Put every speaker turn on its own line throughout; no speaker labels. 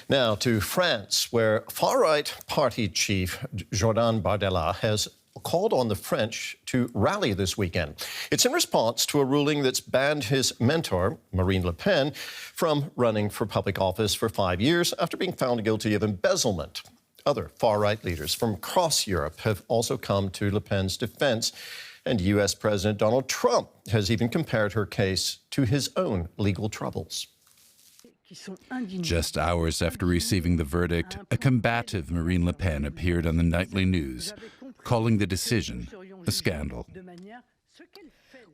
Now to France, where far-right party chief Jordan Bardella has called on the French to rally this weekend. It's in response to a ruling that's banned his mentor, Marine Le Pen, from running for public office for 5 years after being found guilty of embezzlement. Other far-right leaders from across Europe have also come to Le Pen's defense, and U.S. President Donald Trump has even compared her case to his own legal troubles.
Just hours after receiving the verdict, a combative Marine Le Pen appeared on the nightly news, calling the decision a scandal.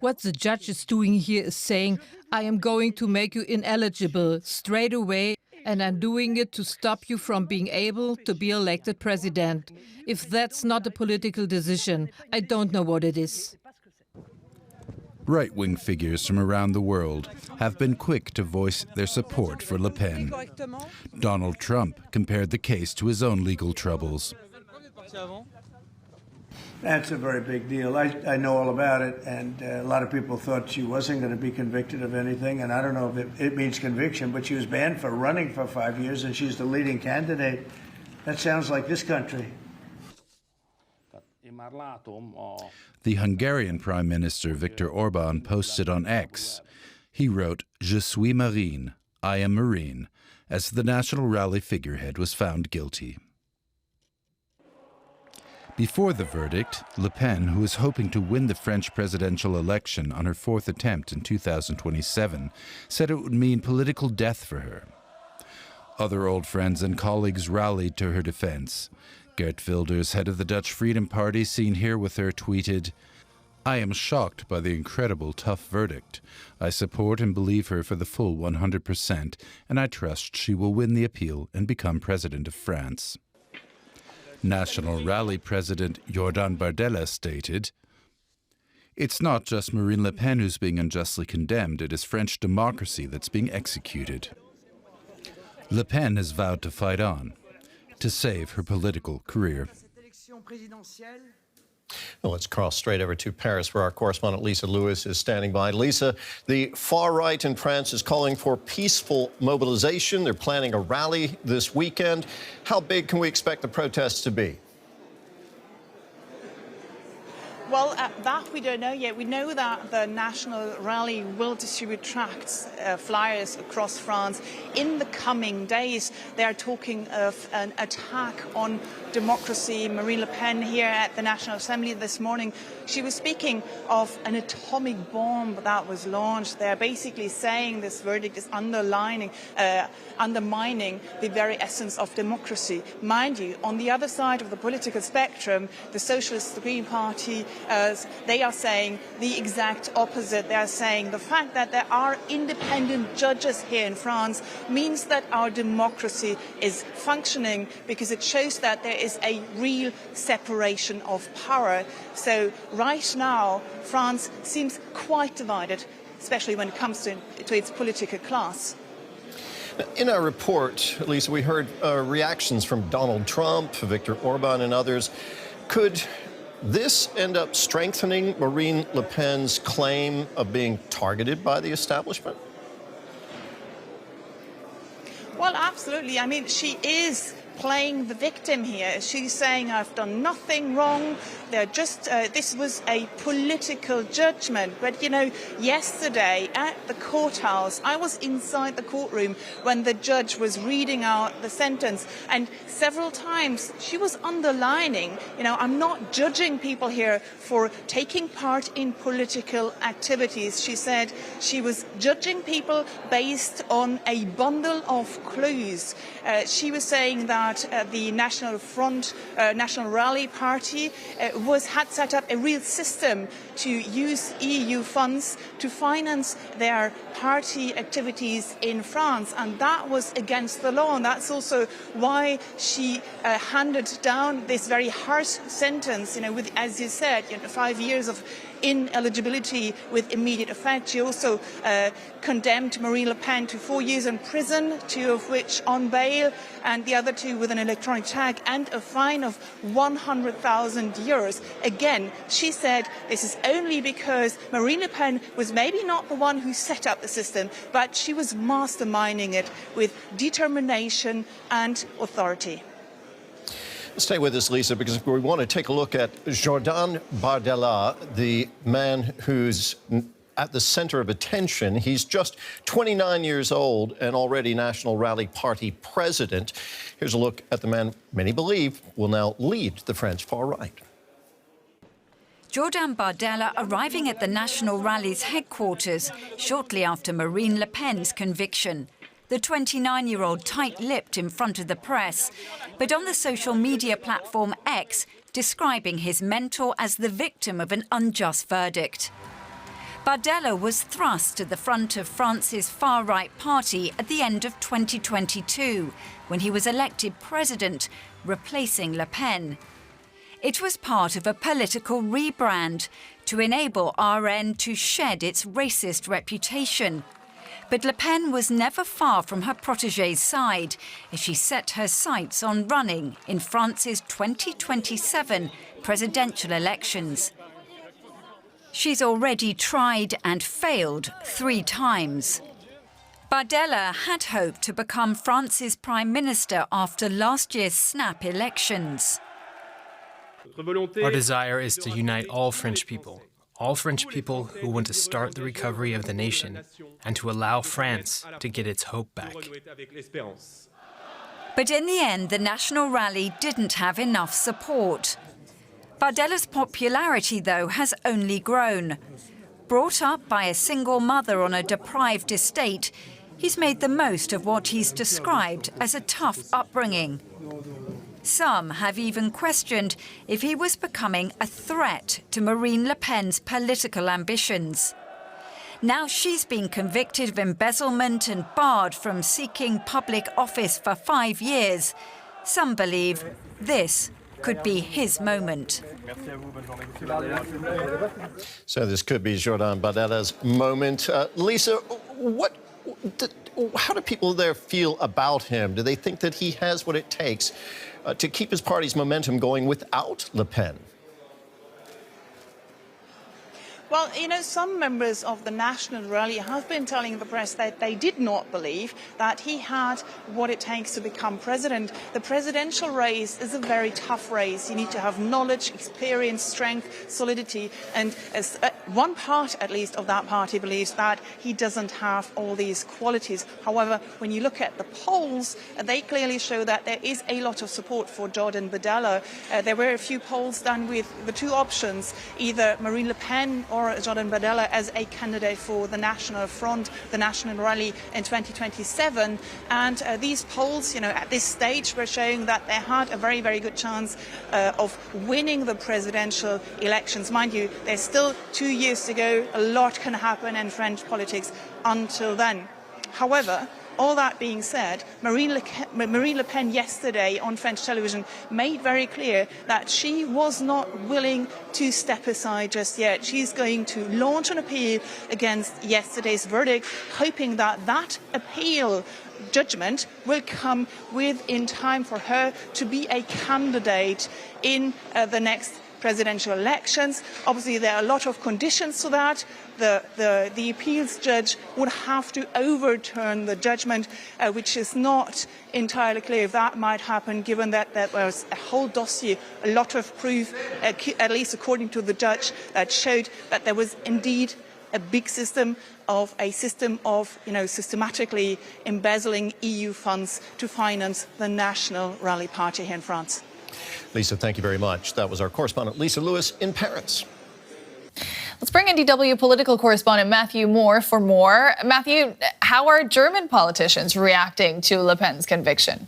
What the judge is doing here is saying, I am going to make you ineligible straight away, and I'm doing it to stop you from being able to be elected president. If that's not a political decision, I don't know what it is.
Right-wing figures from around the world have been quick to voice their support for Le Pen. Donald Trump compared the case to his own legal troubles.
That's a very big deal. I know all about it, and a lot of people thought she wasn't going to be convicted of anything, and I don't know if it means conviction, but she was banned for running for 5 years, and she's the leading candidate. That sounds like this country.
The Hungarian Prime Minister Viktor Orban posted on X. He wrote, "Je suis Marine, I am Marine," as the National Rally figurehead was found guilty. Before the verdict, Le Pen, who was hoping to win the French presidential election on her fourth attempt in 2027, said it would mean political death for her. Other old friends and colleagues rallied to her defense. Geert Wilders, head of the Dutch Freedom Party, seen here with her, tweeted, "I am shocked by the incredible tough verdict. I support and believe her for the full 100%, and I trust she will win the appeal and become president of France." National Rally President Jordan Bardella stated, "It's not just Marine Le Pen who's being unjustly condemned, it is French democracy that's being executed." Le Pen has vowed to fight on, to save her political career.
Well, let's cross straight over to Paris, where our correspondent Lisa Lewis is standing by. Lisa, the far right in France is calling for peaceful mobilization. They're planning a rally this weekend. How big can we expect the protests to be?
Well, that we don't know yet. We know that the National Rally will distribute tracts, flyers across France in the coming days. They are talking of an attack on democracy. Marine Le Pen here at the National Assembly this morning, she was speaking of an atomic bomb that was launched. They're basically saying this verdict is undermining the very essence of democracy. Mind you, on the other side of the political spectrum, the Socialist Green Party, they are saying the exact opposite. They are saying the fact that there are independent judges here in France means that our democracy is functioning, because it shows that there is a real separation of power. So right now, France seems quite divided, especially when it comes to its political class.
In our report, Lisa, we heard reactions from Donald Trump, Viktor Orban, and others. Could this end up strengthening Marine Le Pen's claim of being targeted by the establishment?
Well, absolutely. I mean, she is playing the victim here. She's saying, I've done nothing wrong. They're just, this was a political judgment. But, you know, yesterday at the courthouse, I was inside the courtroom when the judge was reading out the sentence. And several times she was underlining, you know, I'm not judging people here for taking part in political activities. She said she was judging people based on a bundle of clues. She was saying that the National Front, National Rally Party had set up a real system to use EU funds to finance their party activities in France, and that was against the law. And that's also why she handed down this very harsh sentence, you know, with, as you said, 5 years of ineligibility with immediate effect. She also condemned Marine Le Pen to 4 years in prison, 2 of which on bail, and the other 2 with an electronic tag and a fine of 100,000 euros. Again, she said this is only because Marine Le Pen was maybe not the one who set up the system, but she was masterminding it with determination and authority.
Stay with us, Lisa, because we want to take a look at Jordan Bardella, the man who's at the center of attention. He's just 29 years old and already National Rally Party president. Here's a look at the man many believe will now lead the French far right.
Jordan Bardella arriving at the National Rally's headquarters shortly after Marine Le Pen's conviction. The 29-year-old tight-lipped in front of the press, but on the social media platform X, describing his mentor as the victim of an unjust verdict. Bardella was thrust to the front of France's far-right party at the end of 2022, when he was elected president, replacing Le Pen. It was part of a political rebrand to enable RN to shed its racist reputation. But Le Pen was never far from her protégé's side as she set her sights on running in France's 2027 presidential elections. She's already tried and failed 3 times. Bardella had hoped to become France's prime minister after last year's snap elections.
Our desire is to unite all French people who want to start the recovery of the nation and to allow France to get its hope back.
But in the end, the National Rally didn't have enough support. Bardella's popularity, though, has only grown. Brought up by a single mother on a deprived estate, he's made the most of what he's described as a tough upbringing. Some have even questioned if he was becoming a threat to Marine Le Pen's political ambitions. Now she's been convicted of embezzlement and barred from seeking public office for 5 years. Some believe this could be his moment.
So this could be Jordan Bardella's moment. Lisa, how do people there feel about him? Do they think that he has what it takes to keep his party's momentum going without Le Pen?
Well, you know, some members of the National Rally have been telling the press that they did not believe that he had what it takes to become president. The presidential race is a very tough race. You need to have knowledge, experience, strength, solidity. And as one part, at least, of that party believes that he doesn't have all these qualities. However, when you look at the polls, they clearly show that there is a lot of support for Jordan Bardella. There were a few polls done with the 2 options, either Marine Le Pen or Jordan Bardella as a candidate for the National Front, the National Rally in 2027. And these polls, you know, at this stage were showing that they had a very, very good chance of winning the presidential elections. Mind you, there's still 2 years to go. A lot can happen in French politics until then. However, all that being said, Marine Le Pen yesterday on French television made very clear that she was not willing to step aside just yet. She's going to launch an appeal against yesterday's verdict, hoping that that appeal judgment will come in time for her to be a candidate in the next presidential elections. Obviously, there are a lot of conditions to that. The appeals judge would have to overturn the judgment, which is not entirely clear if that might happen, given that there was a whole dossier, a lot of proof, at least according to the judge, that showed that there was indeed a big system of systematically embezzling EU funds to finance the National Rally Party here in France.
Lisa, thank you very much. That was our correspondent, Lisa Lewis, in Paris.
Let's bring in DW political correspondent Matthew Moore for more. Matthew, how are German politicians reacting to Le Pen's conviction?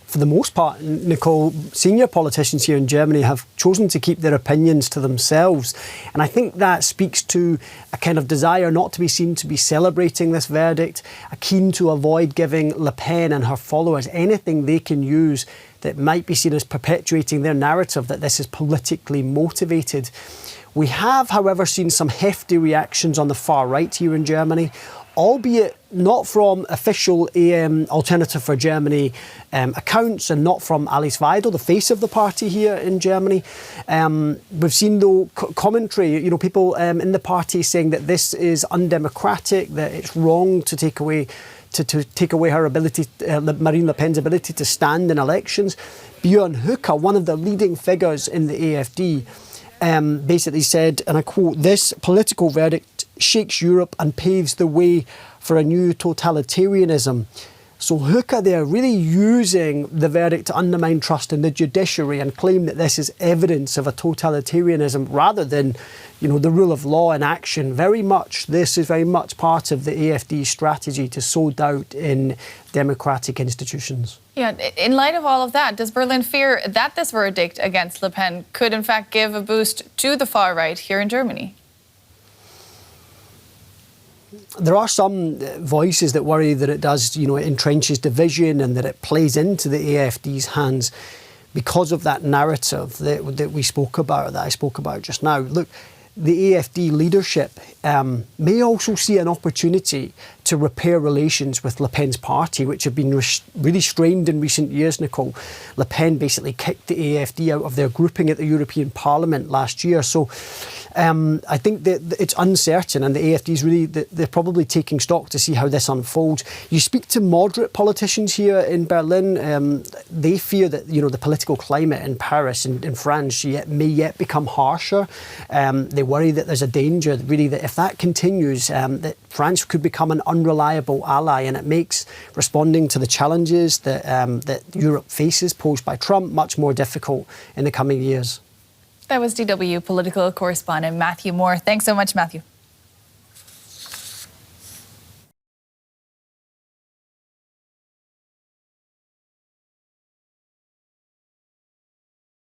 for the most part, Nicole, senior politicians here in Germany have chosen to keep their opinions to themselves. And I think that speaks to a kind of desire not to be seen to be celebrating this verdict, a keen to avoid giving Le Pen and her followers anything they can use that might be seen as perpetuating their narrative that this is politically motivated. We have, however, seen some hefty reactions on the far right here in Germany, albeit not from official Alternative for Germany accounts and not from Alice Weidel, the face of the party here in Germany. We've seen, though, commentary, people in the party saying that this is undemocratic, that it's wrong to take away her ability, Marine Le Pen's ability to stand in elections. Björn Höcke, one of the leading figures in the AfD, basically said, and I quote, "This political verdict shakes Europe and paves the way for a new totalitarianism." So Höcke there really using the verdict to undermine trust in the judiciary and claim that this is evidence of a totalitarianism rather than, the rule of law in action. This is very much part of the AfD's strategy to sow doubt in democratic institutions.
Yeah, in light of all of that, does Berlin fear that this verdict against Le Pen could in fact give a boost to the far right here in Germany?
There are some voices that worry that it does, it entrenches division and that it plays into the AfD's hands because of that narrative that we spoke about, that I spoke about just now. Look, the AfD leadership may also see an opportunity to repair relations with Le Pen's party, which have been really strained in recent years, Nicole. Le Pen basically kicked the AfD out of their grouping at the European Parliament last year. So I think that it's uncertain, and the AfD is really, they're probably taking stock to see how this unfolds. You speak to moderate politicians here in Berlin, they fear that, the political climate in Paris and in France may yet become harsher. They worry that there's a danger, really, that if that continues, that France could become an unreliable ally, and it makes responding to the challenges that Europe faces posed by Trump much more difficult in the coming years.
That was DW political correspondent Matthew Moore. Thanks so much, Matthew.